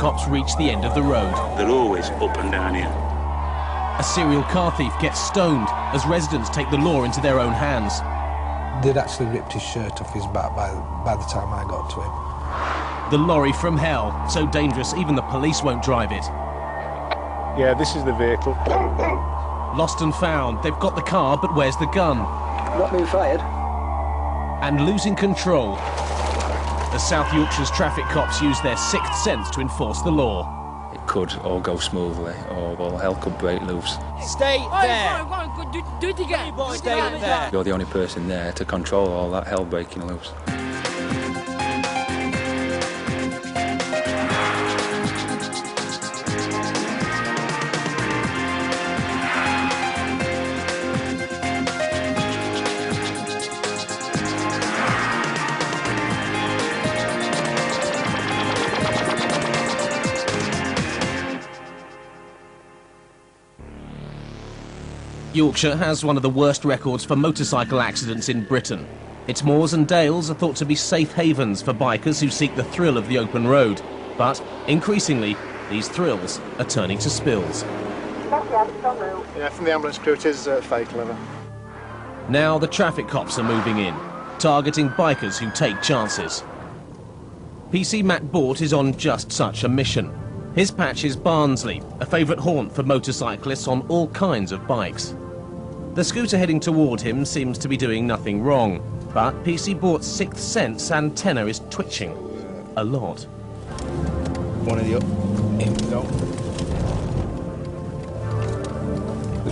cops reach the end of the road. They're always up and down here. A serial car thief gets stoned as residents take the law into their own hands. They'd actually ripped his shirt off his back by the time I got to him. The lorry from hell, so dangerous even the police won't drive it. Yeah, this is the vehicle. Lost and found. They've got the car, but where's the gun? Not being fired. And losing control as South Yorkshire's traffic cops use their sixth sense to enforce the law. It could all go smoothly, or well, hell could break loose. Stay there! Do it again! Stay there! You're the only person there to control all that hell breaking loose. Yorkshire has one of the worst records for motorcycle accidents in Britain. Its moors and dales are thought to be safe havens for bikers who seek the thrill of the open road. But, increasingly, these thrills are turning to spills. Yeah, from the ambulance crew, it is fatal. Now the traffic cops are moving in, targeting bikers who take chances. PC Matt Bort is on just such a mission. His patch is Barnsley, a favourite haunt for motorcyclists on all kinds of bikes. The scooter heading toward him seems to be doing nothing wrong, but PC Bort's sixth sense antenna is twitching a lot. One of the up. In we go.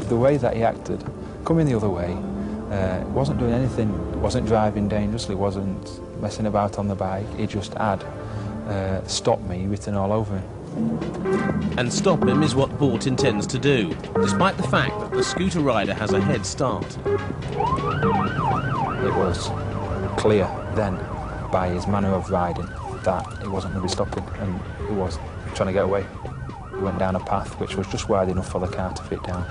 The way that he acted, coming the other way, wasn't doing anything, wasn't driving dangerously, wasn't messing about on the bike. He just had stopped me written all over him. And stop him is what Bort intends to do, despite the fact that the scooter rider has a head start. It was clear then, by his manner of riding, that he wasn't going to be stopping, and he was trying to get away. He went down a path which was just wide enough for the car to fit down.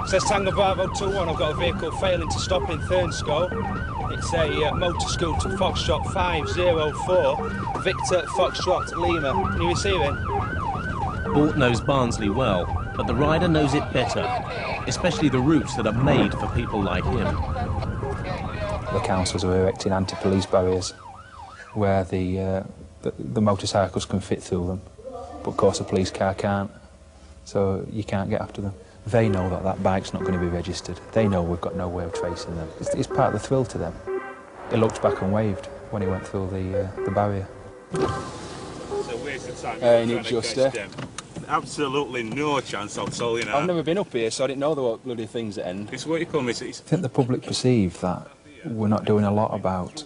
Says Tango Bravo 21, I've got a vehicle failing to stop in Thurnscoe. It's a motor scooter, Foxtrot 504, Victor Foxtrot Lima. Can you receive it? Bort knows Barnsley well, but the rider knows it better, especially the routes that are made for people like him. The councils are erecting anti-police barriers where the motorcycles can fit through them, but of course a police car can't, so you can't get after them. They know that that bike's not going to be registered. They know we've got no way of tracing them. It's part of the thrill to them. He looked back and waved when he went through the barrier. So where's the time? Ain't just Absolutely no chance, I'll tell you now. I've never been up here, so I didn't know there were bloody things at end. It's what you call me. I think the public perceive that we're not doing a lot about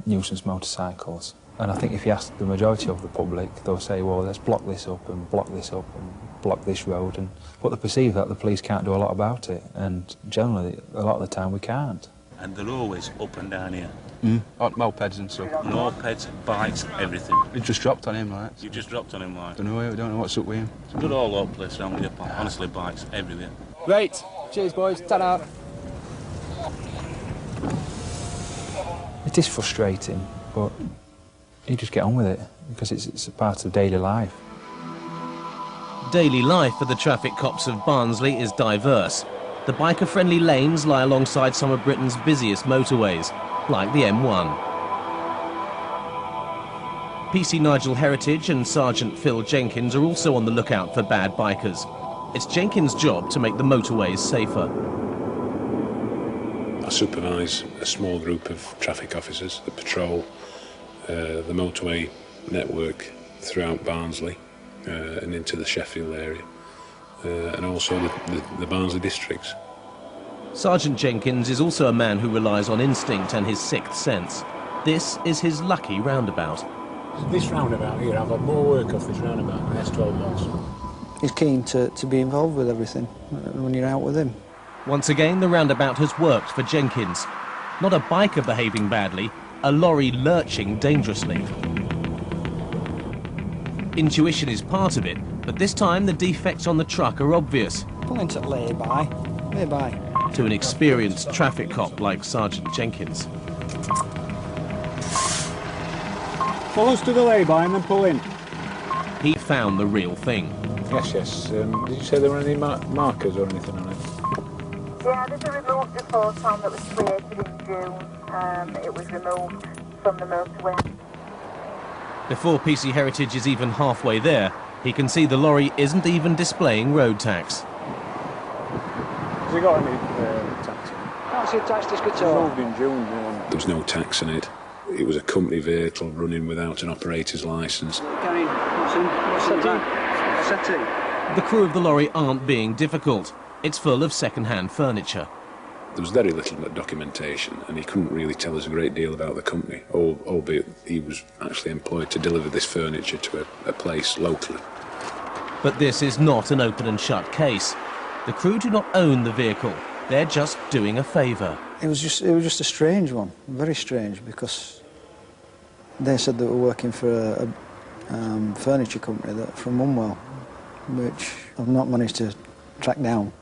nuisance motorcycles. And I think if you ask the majority of the public, they'll say, well, let's block this up and block this up and block this road. But they perceive that the police can't do a lot about it. And generally, a lot of the time, we can't. And they're always up and down here. Like mopeds and stuff. Mopeds, bikes, everything. We just dropped on him, like. You just dropped on him, like. Don't know what's up with him. They're all over the place around here, honestly, bikes everywhere. Great. Cheers, boys. Ta-da. It is frustrating, but you just get on with it because it's a part of daily life. Daily life for the traffic cops of Barnsley is diverse. The biker-friendly lanes lie alongside some of Britain's busiest motorways, like the M1. PC Nigel Heritage and Sergeant Phil Jenkins are also on the lookout for bad bikers. It's Jenkins' job to make the motorways safer. I supervise a small group of traffic officers that patrol the motorway network throughout Barnsley and into the Sheffield area, and also the Barnsley districts. Sergeant Jenkins is also a man who relies on instinct and his sixth sense. This is his lucky roundabout. This roundabout here, I've had more work off this roundabout than S12 does. He's keen to be involved with everything when you're out with him. Once again, the roundabout has worked for Jenkins. Not a biker behaving badly, a lorry lurching dangerously. Intuition is part of it, but this time the defects on the truck are obvious. Pulling to lay-by. To an experienced traffic cop like Sergeant Jenkins. Pull us to the lay-by and then pull in. he found the real thing. Yes. Did you say there were any markers or anything on it? Yeah, there's a remote report on that was created in June. It was removed from the motorway. Before PC Heritage is even halfway there, he can see the lorry isn't even displaying road tax. Has he got any tax? Can't see a tax disc at all. Moved in June. There was no tax in it. It was a company vehicle running without an operator's licence. The crew of the lorry aren't being difficult. It's full of second-hand furniture. There was very little documentation, and he couldn't really tell us a great deal about the company, albeit he was actually employed to deliver this furniture to a place locally. But this is not an open and shut case. The crew do not own the vehicle. They're just doing a favour. It was just a strange one, very strange, because they said they were working for a furniture company from Wombwell, which I've not managed to track down.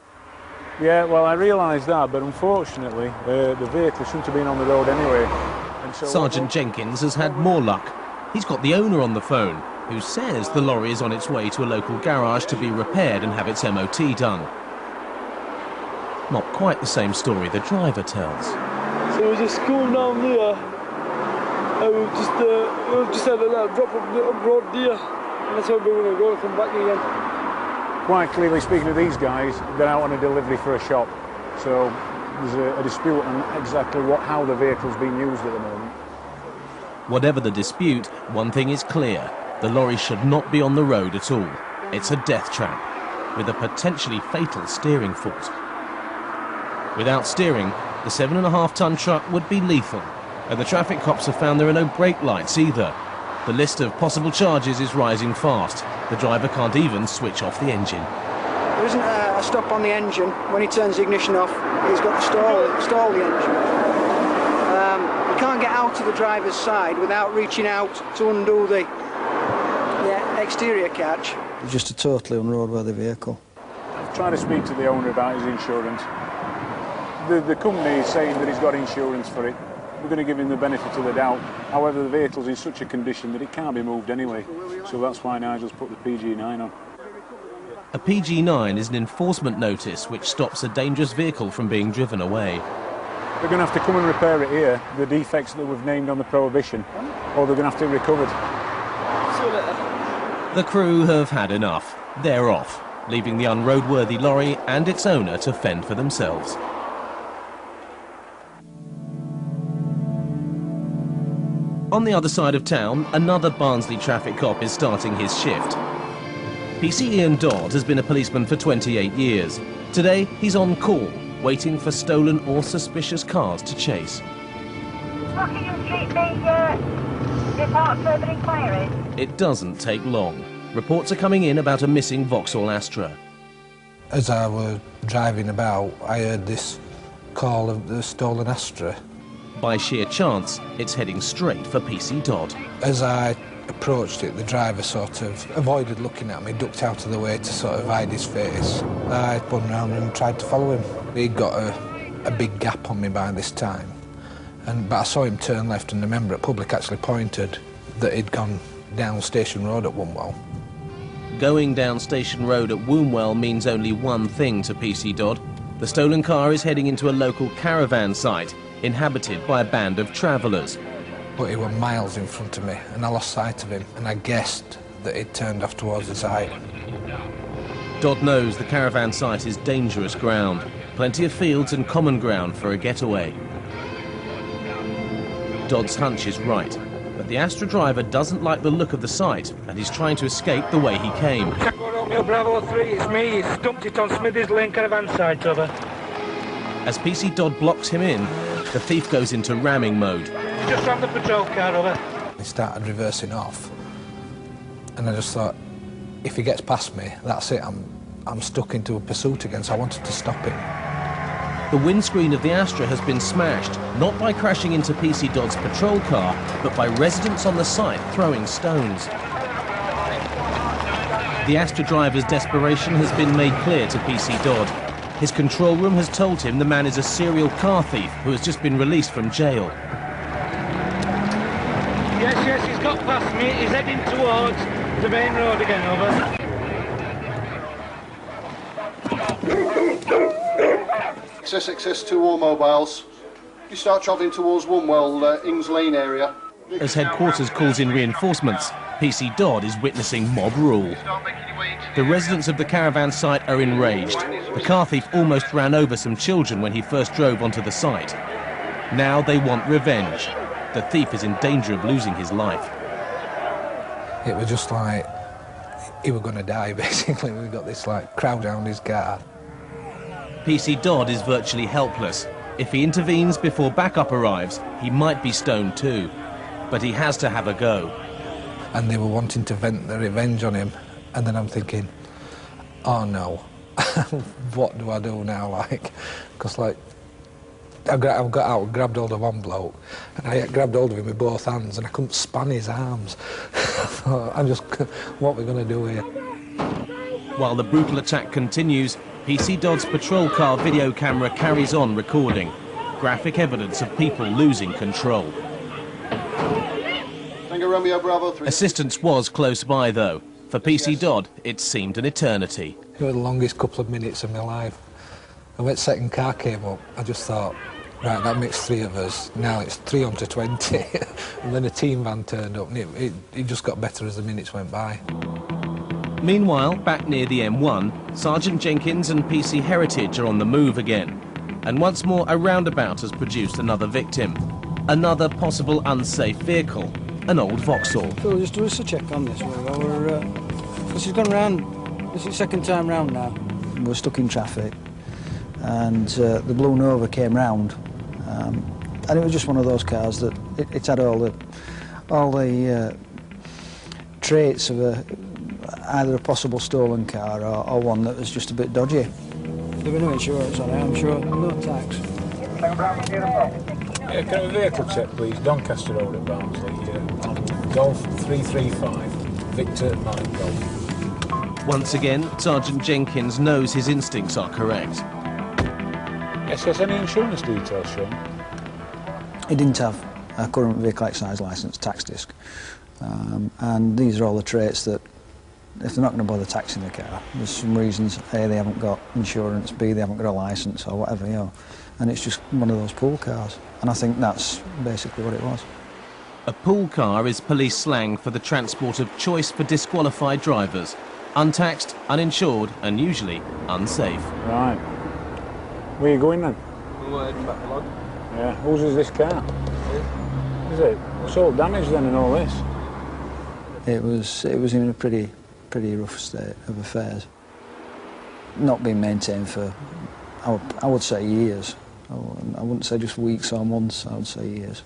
Yeah, well, I realise that, but unfortunately, the vehicle shouldn't have been on the road anyway. And so Sergeant Jenkins has had more luck. He's got the owner on the phone, who says the lorry is on its way to a local garage to be repaired and have its MOT done. Not quite the same story the driver tells. So there was a school down there, and we just had a little drop of the road there, and that's how we were going to go and come back again. quite clearly speaking to these guys, they're out on a delivery for a shop. So there's a dispute on exactly how the vehicle's being used at the moment. Whatever the dispute, one thing is clear. The lorry should not be on the road at all. It's a death trap, with a potentially fatal steering fault. Without steering, the 7.5-ton truck would be lethal, and the traffic cops have found there are no brake lights either. The list of possible charges is rising fast. The driver can't even switch off the engine. There isn't a stop on the engine. When he turns the ignition off, he's got to stall the engine. You can't get out to the driver's side without reaching out to undo the exterior catch. It's just a totally unroadworthy vehicle. I've tried to speak to the owner about his insurance. The company is saying that he's got insurance for it. We're going to give him the benefit of the doubt. However, the vehicle's in such a condition that it can't be moved anyway. So that's why Nigel's put the PG9 on. A PG9 is an enforcement notice which stops a dangerous vehicle from being driven away. They're going to have to come and repair it here, the defects that we've named on the prohibition, or they're going to have to be recovered. The crew have had enough. They're off, leaving the unroadworthy lorry and its owner to fend for themselves. On the other side of town, another Barnsley traffic cop is starting his shift. PC Ian Dodd has been a policeman for 28 years. Today, he's on call, waiting for stolen or suspicious cars to chase. Rockingham Street be report further inquiries? It doesn't take long. Reports are coming in about a missing Vauxhall Astra. As I was driving about, I heard this call of the stolen Astra. By sheer chance, it's heading straight for PC Dodd. As I approached it, the driver sort of avoided looking at me, ducked out of the way to sort of hide his face. I spun round and tried to follow him. He'd got a big gap on me by this time. But I saw him turn left, and the member at public actually pointed that he'd gone down Station Road at Wombwell. Going down Station Road at Wombwell means only one thing to PC Dodd. The stolen car is heading into a local caravan site, inhabited by a band of travellers. But he was miles in front of me, and I lost sight of him, and I guessed that he'd turned off towards the site. Dodd knows the caravan site is dangerous ground. Plenty of fields and common ground for a getaway. Dodd's hunch is right, but the Astra driver doesn't like the look of the site, and he's trying to escape the way he came. Bravo 3, it's me. He's dumped it on Smithy's Lane caravan site, over. As PC Dodd blocks him in, the thief goes into ramming mode. He's just ran the patrol car, over. He started reversing off, and I just thought, if he gets past me, that's it, I'm stuck into a pursuit again, so I wanted to stop him. The windscreen of the Astra has been smashed, not by crashing into PC Dodd's patrol car, but by residents on the site throwing stones. The Astra driver's desperation has been made clear to PC Dodd. His control room has told him the man is a serial car thief who has just been released from jail. Yes, he's got past me. He's heading towards The main road again, over. S02 mobiles. You start travelling towards Wunwell, Ings Lane area. As headquarters calls in reinforcements, PC Dodd is witnessing mob rule. The residents of the caravan site are enraged. The car thief almost ran over some children when he first drove onto the site. Now they want revenge. The thief is in danger of losing his life. It was just like he was going to die, basically. We got this like crowd around his car. PC Dodd is virtually helpless. If he intervenes before backup arrives, he might be stoned too. But he has to have a go. And they were wanting to vent their revenge on him. And then I'm thinking, oh no, what do I do now? Like, because like, I got out and grabbed hold of one bloke, and I grabbed hold of him with both hands, and I couldn't span his arms. I'm just, what are we going to do here? While the brutal attack continues, PC Dodd's patrol car video camera carries on recording. Graphic evidence of people losing control. Tango Romeo Bravo 3. Assistance was close by, though. For PC Dodd, it seemed an eternity. It was the longest couple of minutes of my life. And when the second car came up, I just thought, right, that makes 3 of us. Now it's 3 onto 20. And then a team van turned up, and it just got better as the minutes went by. Meanwhile, back near the M1, Sergeant Jenkins and PC Heritage are on the move again. And once more, a roundabout has produced another victim. Another possible unsafe vehicle, an old Vauxhall. Phil, just do us a check on this one. Because he's gone round, this is the second time round now. We're stuck in traffic, and the Blue Nova came round. And it was just one of those cars that it had all the traits of either a possible stolen car or one that was just a bit dodgy. There'll be no insurance on it, I'm sure, no tax. Yeah, can I have a vehicle check, please? Doncaster Road at Barnsley, Golf 335, Victor Mike Golf. Once again, Sergeant Jenkins knows his instincts are correct. Yes, has any insurance details shown? It didn't have a current vehicle excise licence, tax disc. And these are all the traits that, if they're not going to bother taxing the car, there's some reasons: A, they haven't got insurance, B, they haven't got a licence or whatever, you know. And it's just one of those pool cars. And I think that's basically what it was. A pool car is police slang for the transport of choice for disqualified drivers. Untaxed, uninsured, and usually unsafe. Right. Where are you going then? We're heading back to log. Yeah, whose is this car? Is it? What's all damaged then and all this? It was in a pretty rough state of affairs. Not being maintained for, I would say, years. I wouldn't say just weeks or months, I would say years.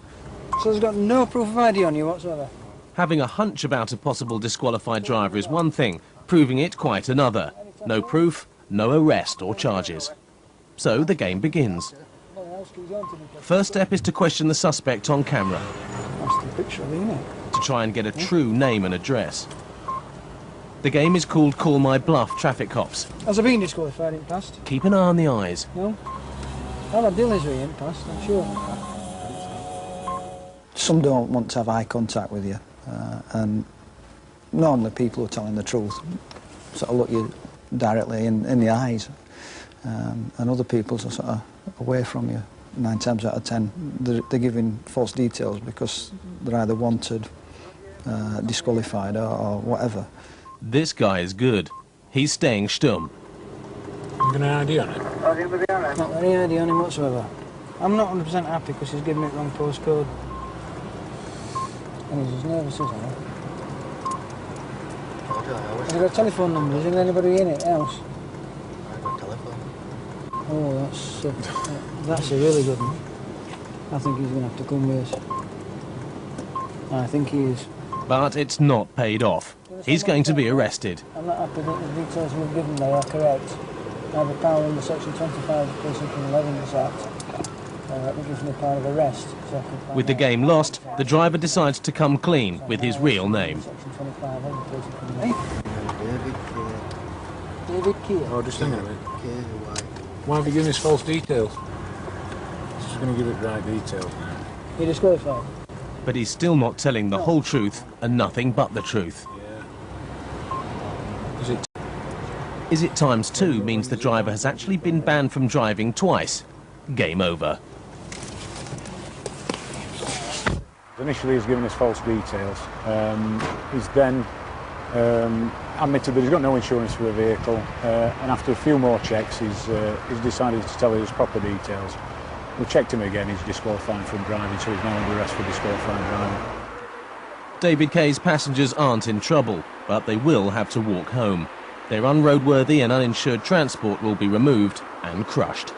So there's got no proof of ID on you whatsoever? Having a hunch about a possible disqualified driver is one thing, proving it quite another. No proof, no arrest or charges. So the game begins. First step is to question the suspect on camera. That's the picture, isn't it? To try and get a true name and address. The game is called Call My Bluff Traffic Cops. Has there been disqualified in past? Keep an eye on the eyes. No? I've had dealers with you in past, I'm sure. Some don't want to have eye contact with you, and normally people who are telling the truth sort of look you directly in the eyes, and other people are sort of away from you. 9 times out of 10, they're giving false details because they're either wanted, disqualified, or whatever. This guy is good. He's staying stum. You got any ID on it? Not any ID on him whatsoever. I'm not 100% happy because he's given me the wrong postcode. And he's as nervous as I am. Has he got a telephone number? Is there anybody in it else? I've got a telephone. Oh, that's a really good one. I think he's going to have to come with us. I think he is. But it's not paid off. He's going to be arrested. I'm not happy that the details we've given there are correct. I have a power under Section 25 of the Policing Criminal Evidence Act. That gives me power of arrest. So With the game lost, the driver decides to come clean with his real name. Section 25 of the Policing Criminal David Keir. Oh, just hang on a minute. Why have you given us false details? Just going to give it right details. You're disqualified. But he's still not telling the whole truth and nothing but the truth. Is it ×2 means the driver has actually been banned from driving twice? Game over. Initially he's given us false details. He's then admitted that he's got no insurance for the vehicle, and after a few more checks he's decided to tell us his proper details. We checked him again, he's disqualified from driving, so he's now under arrest for disqualifying driving. David Kay's passengers aren't in trouble, but they will have to walk home. Their unroadworthy and uninsured transport will be removed and crushed.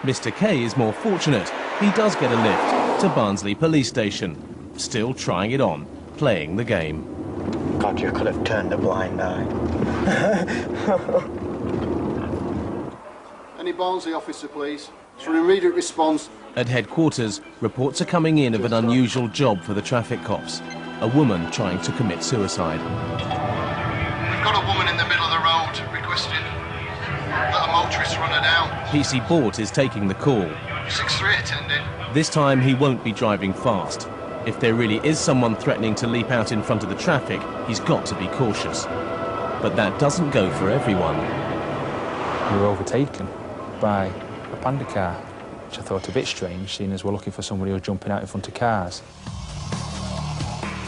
Mr. Kay is more fortunate. He does get a lift to Barnsley Police Station, still trying it on, playing the game. God, you could have turned a blind eye. Any Barnsley officer, please? For immediate response. At headquarters, reports are coming in of an unusual job for the traffic cops. A woman trying to commit suicide. We've got a woman in the middle of the road requesting that a motorist run her down. PC Bort is taking the call. 6-3 attending. This time he won't be driving fast. If there really is someone threatening to leap out in front of the traffic, he's got to be cautious. But that doesn't go for everyone. We were overtaken by a panda car, which I thought a bit strange, seeing as we're looking for somebody who's jumping out in front of cars.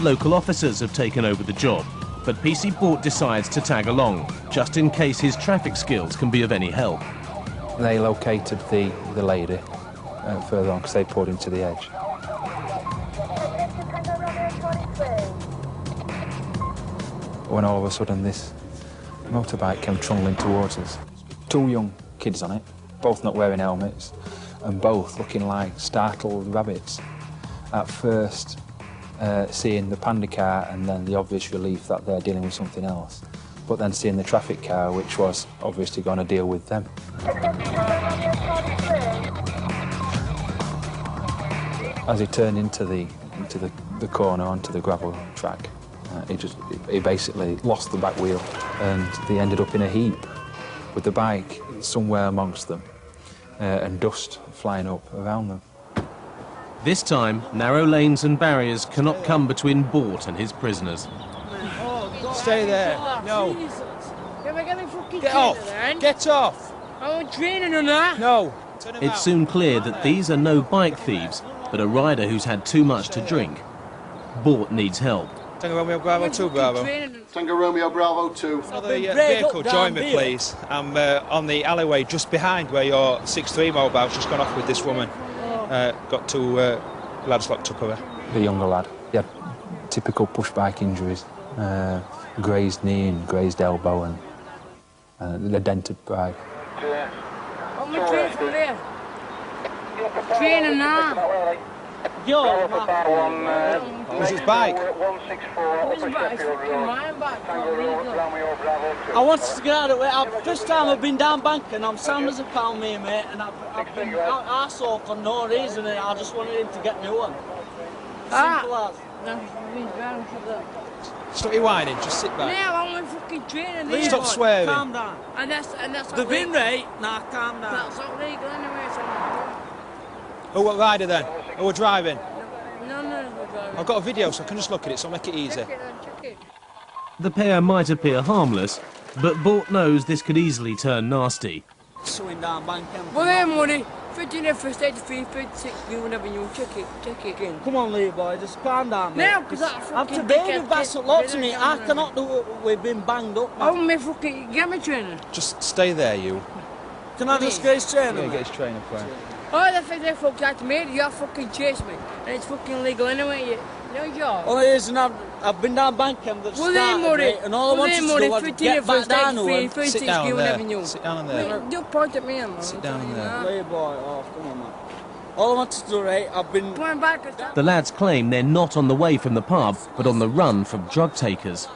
Local officers have taken over the job, but PC Bort decides to tag along, just in case his traffic skills can be of any help. They located the lady further on because they pulled into the edge. When all of a sudden this motorbike came trundling towards us. Two young kids on it, both not wearing helmets, and both looking like startled rabbits. At first, seeing the panda car and then the obvious relief that they're dealing with something else, but then seeing the traffic car, which was obviously going to deal with them. As he turned into the corner onto the gravel track, he basically lost the back wheel, and they ended up in a heap with the bike somewhere amongst them, and dust flying up around them. This time, narrow lanes and barriers cannot come between Bort and his prisoners. Stay there. No. Get off. Get off. I'm training on that. No. It's soon clear that these are no bike thieves, but a rider who's had too much to drink. Bort needs help. Tango Romeo Bravo 2, Bravo. Tango Romeo Bravo 2. Another vehicle, join me please. I'm on the alleyway just behind where your 6-3 mobile's just gone off with this woman. Got two lads locked up over. The younger lad, he had typical push bike injuries, grazed knee and grazed elbow and a dented bike. I'm a train from there. Training now. Was his bike? I wanted to get out of the way. First time I've been down bank and I'm sound as a pound me, mate, and I've been arsehole for no reason, and I just wanted him to get me one. Simple as. Stop your whining, just sit back. Yeah, I'm fucking training. Stop swearing. Calm down. And that's the bin rate? Nah, calm down. That's not legal anyway, so... Who what rider then? Who were driving? No, we're driving. I've got a video so I can just look at it, so I'll make it easy. Check it. The pair might appear harmless, but Bort knows this could easily turn nasty. Swing down bank and... Well, then, money. 59, 83, 56, whatever you check it again. Come on, Lee boy, just calm down, mate. Now, because that fucking... After baby bats up lots of me, I cannot do it. We've been banged up, man. Oh, me fucking... Get me trainer. Just stay there, you. Can I just get his trainer, Yeah, get his trainer playing. Oh, the fact that folks had to me, you fucking chase me. And it's fucking legal anyway, no job. All it is, and I've been down bank and they've started, mate, and all I wanted to do was get back down to him. Sit down there. Sit down there. Don't point at me, man. Sit down there. Lay boy off, come on, man. All I wanted to do, right, I've been... Going back. The lads claim they're not on the way from the pub, but on the run from drug takers.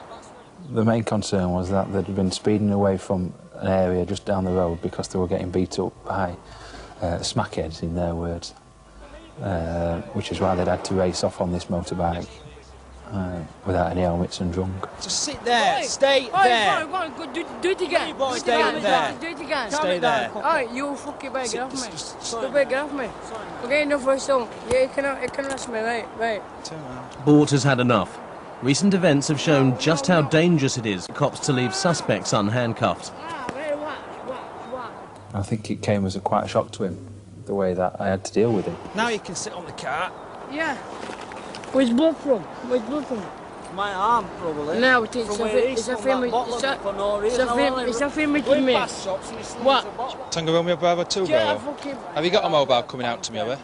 The main concern was that they'd been speeding away from an area just down the road because they were getting beat up by smackheads, in their words, which is why they'd had to race off on this motorbike without any helmets and drunk. Just sit there, stay there. Go on, do it again. Stay there. Do it again. Stay there. Alright, you fucking better get off me. You better get off me. Okay, enough for a song. Yeah, you can arrest me, right. Bort has had enough. Recent events have shown just how dangerous it is for cops to leave suspects unhandcuffed. I think it came as quite a shock to him, the way that I had to deal with him. Now you can sit on the cart. Yeah. Where's blood from? Where's blood from? My arm, probably. No, it's a film. It's a film with me. What? Tango Romeo Bravo 2, Yeah, Bravo. fucking... Have you got a mobile coming out to me, have you?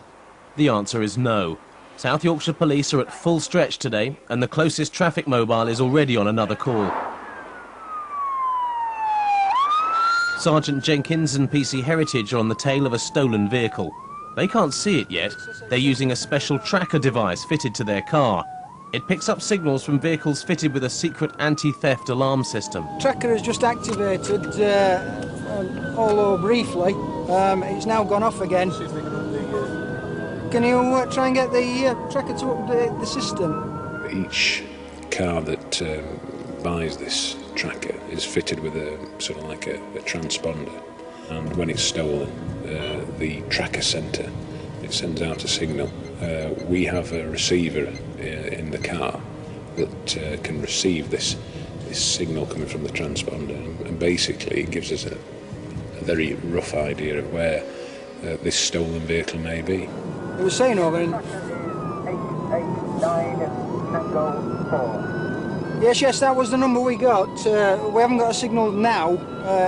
The answer is no. South Yorkshire Police are at full stretch today, and the closest traffic mobile is already on another call. Sergeant Jenkins and PC Heritage are on the tail of a stolen vehicle. They can't see it yet. They're using a special tracker device fitted to their car. It picks up signals from vehicles fitted with a secret anti-theft alarm system. Tracker has just activated, although briefly. It's now gone off again. Can you try and get the tracker to update the system? Each car that buys this tracker is fitted with a sort of like a transponder, and when it's stolen, the tracker centre, it sends out a signal. We have a receiver in the car that can receive this signal coming from the transponder, and basically it gives us a very rough idea of where this stolen vehicle may be. It was saying over in... 889 Tango 4. Yes, that was the number we got. We haven't got a signal now.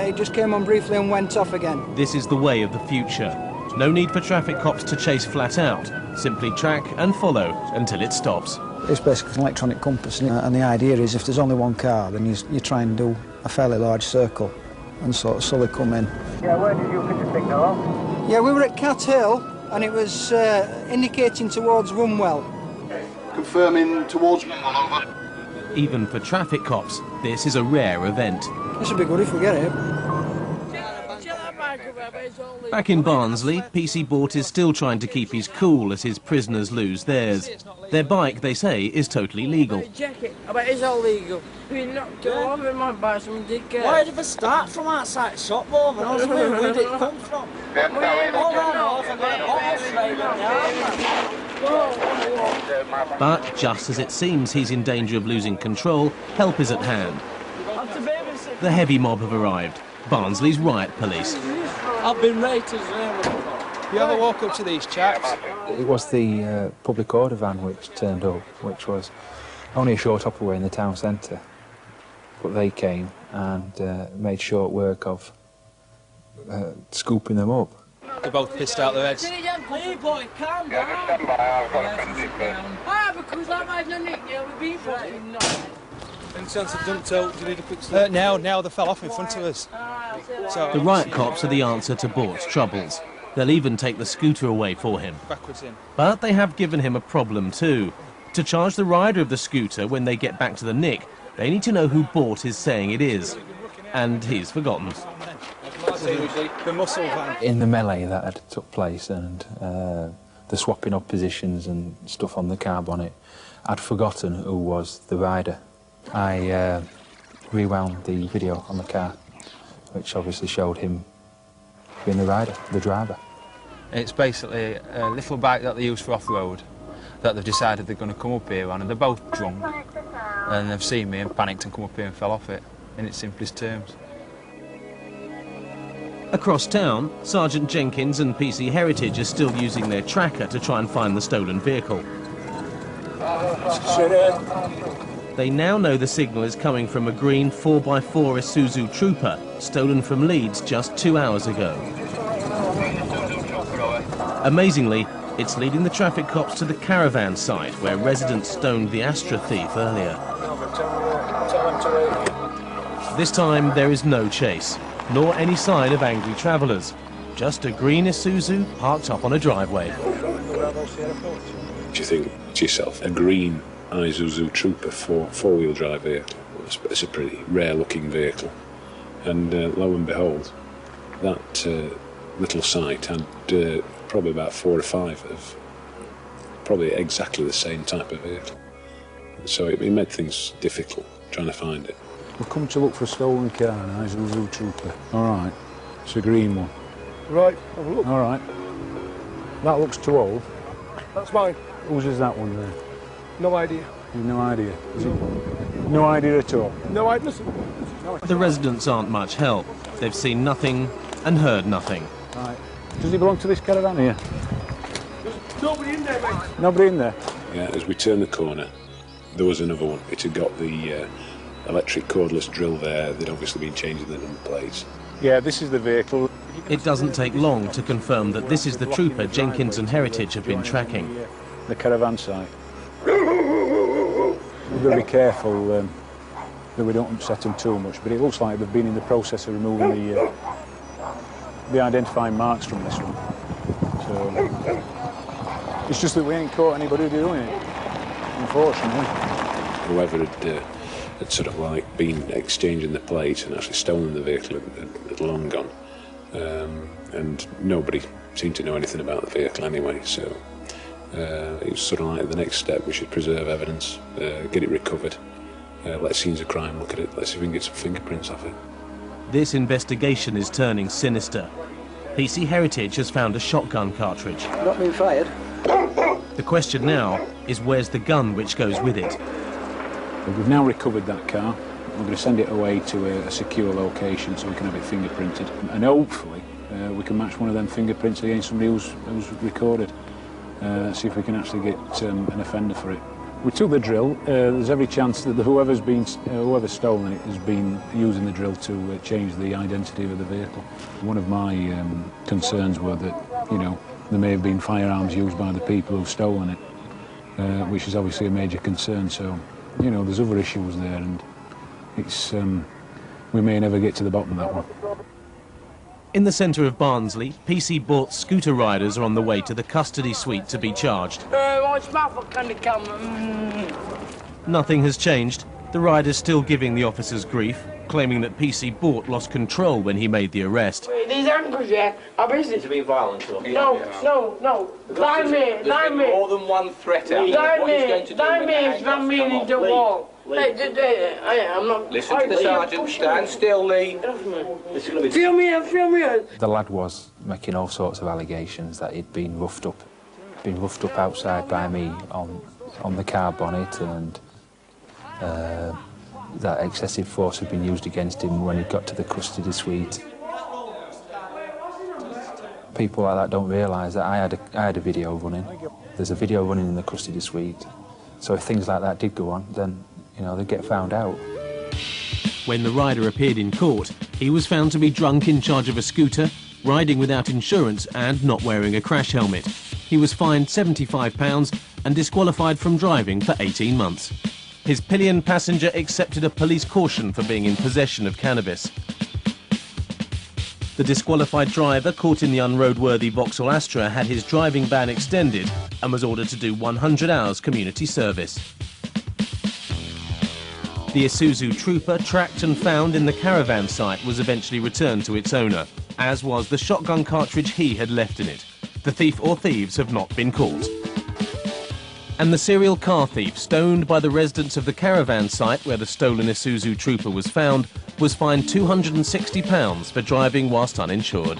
It just came on briefly and went off again. This is the way of the future. No need for traffic cops to chase flat out. Simply track and follow until it stops. It's basically an electronic compass, and the idea is if there's only one car, then you try and do a fairly large circle and sort of slowly come in. Yeah, where did you put the signal on? Yeah, we were at Cat Hill, and it was indicating towards Runwell. Confirming towards Runwell, over. Even for traffic cops, this is a rare event. This would be good if we get it. Back in Barnsley, PC Bort is still trying to keep his cool as his prisoners lose theirs. Their bike, they say, is totally legal. Check it. I bet it's all legal. We knocked it over my bike, some dickhead. Why did we start from outside shop over? I was wondering where did it come from? But just as it seems he's in danger of losing control, help is at hand. The heavy mob have arrived. Barnsley's riot police. I've been rated as well. You ever walk up to these chaps? It was the public order van which turned up, which was only a short hop away in the town centre. But they came and made short work of scooping them up. They're both pissed out their heads. Hey boy, calm down. Because that might not nick you, we've been fucking nuts. Any chance of don't tell? Do you need a quick slip? Now they fell off in front of us. The riot cops are the answer to Bort's troubles. They'll even take the scooter away for him. Backwards in. But they have given him a problem too. To charge the rider of the scooter when they get back to the nick, they need to know who Bort is saying it is. And he's forgotten. The muscle van. In the melee that had took place and the swapping of positions and stuff on the car bonnet, I'd forgotten who was the rider. I rewound the video on the car, which obviously showed him being the rider, the driver. It's basically a little bike that they use for off-road that they've decided they're going to come up here on, and they're both drunk, and they've seen me and panicked and come up here and fell off it, in its simplest terms. Across town, Sergeant Jenkins and PC Heritage are still using their tracker to try and find the stolen vehicle. They now know the signal is coming from a green 4x4 Isuzu Trooper, stolen from Leeds just 2 hours ago. Amazingly, it's leading the traffic cops to the caravan site where residents stoned the Astra thief earlier. This time there is no chase, nor any sign of angry travellers. Just a green Isuzu parked up on a driveway. Do you think to yourself, a green Isuzu Trooper four-wheel drive vehicle? It's a pretty rare-looking vehicle. And lo and behold, that little site had probably about 4 or 5 of probably exactly the same type of vehicle. So it made things difficult trying to find it. We've come to look for a stolen car, an Isuzu Trooper. All right, it's a green one. Right, have a look. All right. That looks too old. That's mine. Whose is that one there? No idea. You've no idea. Is it? No idea at all. No, I listen. The residents aren't much help. They've seen nothing and heard nothing. Right. Does he belong to this caravan here? There's nobody in there, mate. Nobody in there? Yeah, as we turned the corner, there was another one. It had got the electric cordless drill there. They'd obviously been changing the number plates. Yeah, this is the vehicle. It doesn't take long to confirm that this is the trooper Jenkins and Heritage have been tracking. The caravan site. We've got to be careful that we don't upset them too much, but it looks like they've been in the process of removing the identifying marks from this one. So it's just that we ain't caught anybody doing it, unfortunately. Whoever had sort of like been exchanging the plate and actually stolen the vehicle had long gone, and nobody seemed to know anything about the vehicle anyway. So it was sort of like the next step. We should preserve evidence, get it recovered, let scenes of crime look at it, let's see if we can get some fingerprints off it. This investigation is turning sinister. PC Heritage has found a shotgun cartridge. Not been fired. The question now is where's the gun which goes with it? We've now recovered that car. We're going to send it away to a secure location so we can have it fingerprinted, and hopefully we can match one of them fingerprints against somebody who's recorded. See if we can actually get an offender for it. We took the drill. There's every chance that whoever's stolen it has been using the drill to change the identity of the vehicle. One of my concerns were that, you know, there may have been firearms used by the people who've stolen it, which is obviously a major concern. So, you know, there's other issues there, and it's we may never get to the bottom of that one. In the centre of Barnsley, PC Bort's scooter riders are on the way to the custody suite to be charged. Nothing has changed. The riders still giving the officers grief, claiming that PC Bort lost control when he made the arrest. These uncles, yeah, are business. To be violent or No. Lie me. More than one threat out there. Lie What he's going to do when the handcuffs me come in off. the Lee. wall. I'm not... Listen to the sergeant. Stand still, Lee. Feel me out. The lad was making all sorts of allegations that he'd been roughed up outside by me on the car bonnet, and that excessive force had been used against him when he got to the custody suite. People like that don't realise that I had a video running. There's a video running in the custody suite. So if things like that did go on, then, you know, they'd get found out. When the rider appeared in court, he was found to be drunk in charge of a scooter, riding without insurance and not wearing a crash helmet. He was fined £75 and disqualified from driving for 18 months. His pillion passenger accepted a police caution for being in possession of cannabis. The disqualified driver caught in the unroadworthy Vauxhall Astra had his driving ban extended and was ordered to do 100 hours community service. The Isuzu trooper tracked and found in the caravan site was eventually returned to its owner, as was the shotgun cartridge he had left in it. The thief or thieves have not been caught. And the serial car thief, stoned by the residents of the caravan site where the stolen Isuzu trooper was found, was fined £260 for driving whilst uninsured.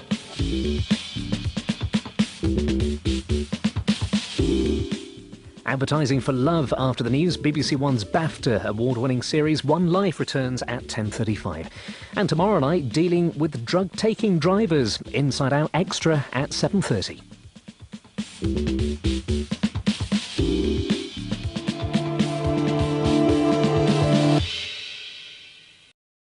Advertising for love after the news. BBC One's BAFTA award-winning series One Life returns at 10:35. And tomorrow night, dealing with drug-taking drivers. Inside Out Extra at 7:30.